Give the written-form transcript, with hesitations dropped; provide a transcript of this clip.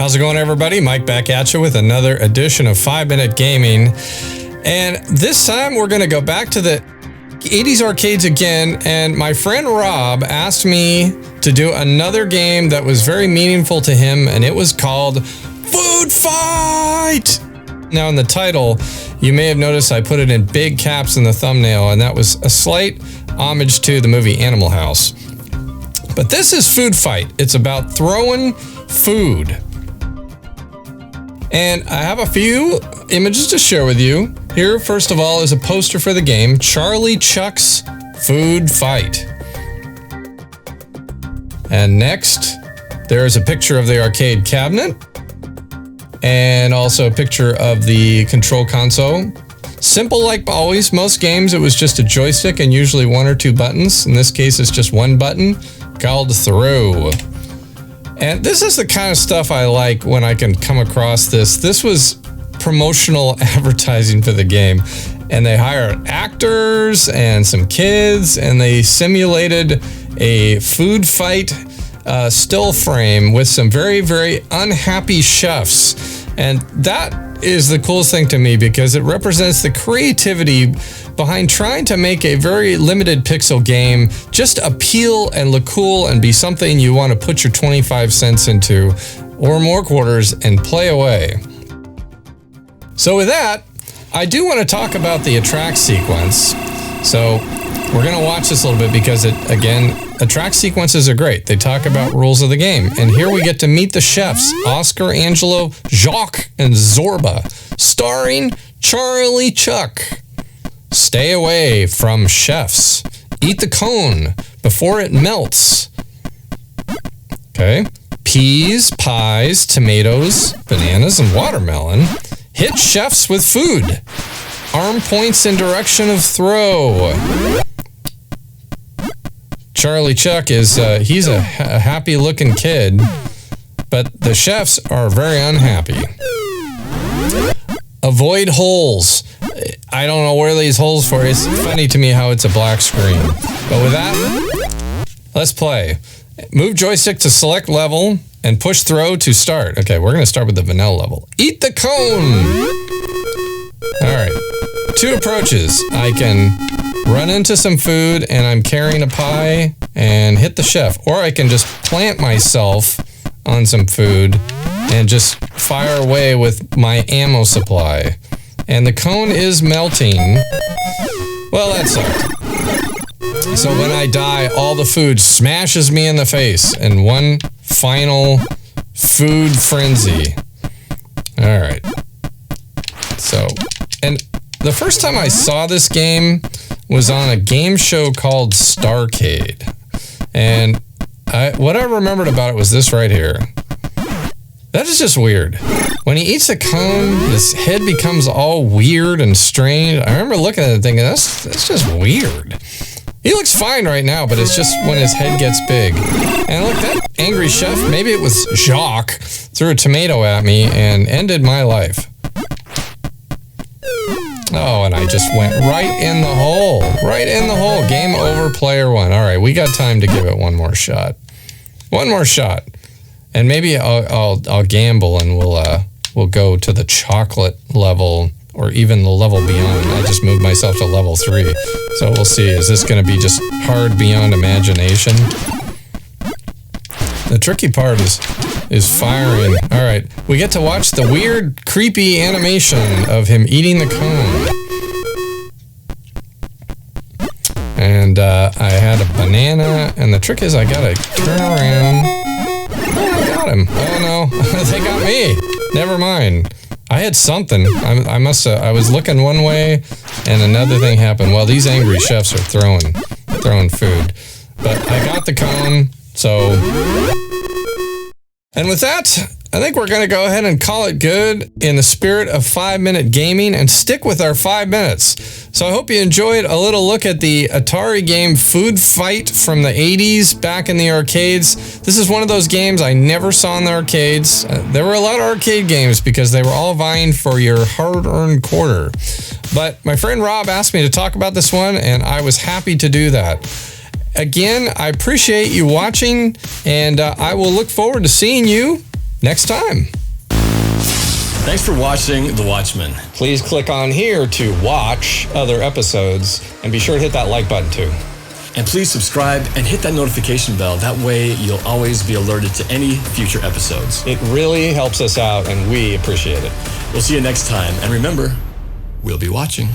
How's it going, everybody? Mike back at you with another edition of 5 Minute Gaming. And this time we're going to go back to the 80s arcades again. And my friend Rob asked me to do another game that was very meaningful to him, and it was called Food Fight! Now in the title, you may have noticed I put it in big caps in the thumbnail, and that was a slight homage to the movie Animal House. But this is Food Fight. It's about throwing food. And I have a few images to share with you. Here, first of all, is a poster for the game, Charlie Chuck's Food Fight. And next, there is a picture of the arcade cabinet, and also a picture of the control console. Simple like always, most games it was just a joystick and usually one or two buttons. In this case, it's just one button called throw. And this is the kind of stuff I like when I can come across this. This was promotional advertising for the game, and they hired actors and some kids, and they simulated a food fight still frame with some very, very unhappy chefs. And that is the coolest thing to me because it represents the creativity behind trying to make a very limited pixel game just appeal and look cool and be something you want to put your 25 cents into or more quarters and play away. So with that, I do want to talk about the attract sequence. So we're going to watch this a little bit because attract sequences are great. They talk about rules of the game. And here we get to meet the chefs, Oscar, Angelo, Jacques, and Zorba, starring Charlie Chuck. Stay away from chefs. Eat the cone before it melts. Okay. Peas, pies, tomatoes, bananas, and watermelon. Hit chefs with food. Arm points in direction of throw. Charlie Chuck he's a happy looking kid, but the chefs are very unhappy. Avoid holes. I don't know where these holes for. It's funny to me how it's a black screen. But with that, let's play. Move joystick to select level and push throw to start. Okay, we're going to start with the vanilla level. Eat the cone. All right. Two approaches. I can run into some food and I'm carrying a pie and hit the chef. Or I can just plant myself on some food and just fire away with my ammo supply. And the cone is melting. Well, that sucked. So when I die, all the food smashes me in the face in one final food frenzy. All right. So, and the first time I saw this game was on a game show called Starcade. And what I remembered about it was this right here. That is just weird. When he eats a cone, his head becomes all weird and strange. I remember looking at it thinking, that's just weird. He looks fine right now, but it's just when his head gets big. And look, that angry chef, maybe it was Jacques, threw a tomato at me and ended my life. Oh, and I just went right in the hole. Right in the hole. Game over, player one. All right, we got time to give it one more shot. One more shot. And maybe I'll gamble and we'll go to the chocolate level or even the level beyond. I just moved myself to level 3. So we'll see. Is this going to be just hard beyond imagination? The tricky part is firing. All right. We get to watch the weird, creepy animation of him eating the cone. And I had a banana. And the trick is I got to turn around. Oh, I got him. Oh, no. They got me. Never mind. I had something. I was looking one way and another thing happened. Well, these angry chefs are throwing food. But I got the cone, so. And with that, I think we're going to go ahead and call it good in the spirit of 5 Minute Gaming and stick with our 5 minutes. So I hope you enjoyed a little look at the Atari game Food Fight from the 80s back in the arcades. This is one of those games I never saw in the arcades. There were a lot of arcade games because they were all vying for your hard-earned quarter. But my friend Rob asked me to talk about this one, and I was happy to do that. Again, I appreciate you watching, and I will look forward to seeing you next time. Thanks for watching The Watchman. Please click on here to watch other episodes, and be sure to hit that like button too. And please subscribe and hit that notification bell. That way you'll always be alerted to any future episodes. It really helps us out, and we appreciate it. We'll see you next time. And remember, we'll be watching.